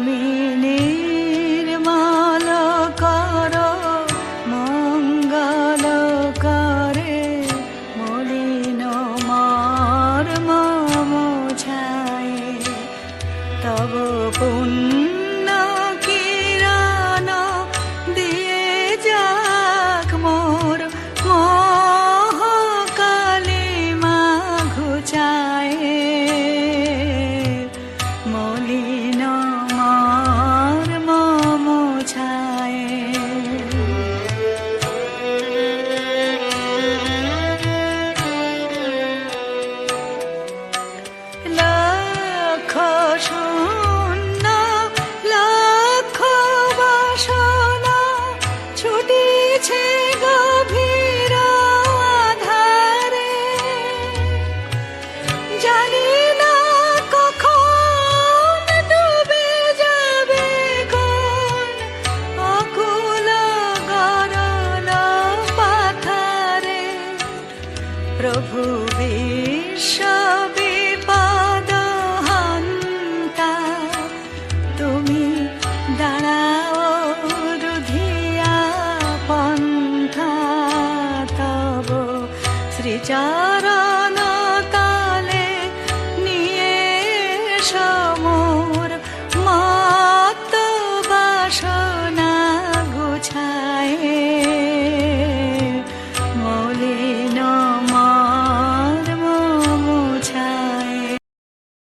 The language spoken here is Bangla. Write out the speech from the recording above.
তুমি নির্মল কর মঙ্গল করে মলিন মর্ম মোছায় তব পুণ্য কিরণ দিয়ে যাক মোর মোহ কালিমা ঘুচায় মলিন মর্ম মোছায় লক্ষ শূন্য লক্ষ বাসনা ছুটিছে গভীর আধারে জানি না কখন ডুবে যাবে কোন অকুল গরল পাথারে প্রভু বিশ্ব বিপদ হন্তা তুমি দাঁড়াও রুধিয়া পন্থা তব শ্রীচরণ তলে নিয়ে সম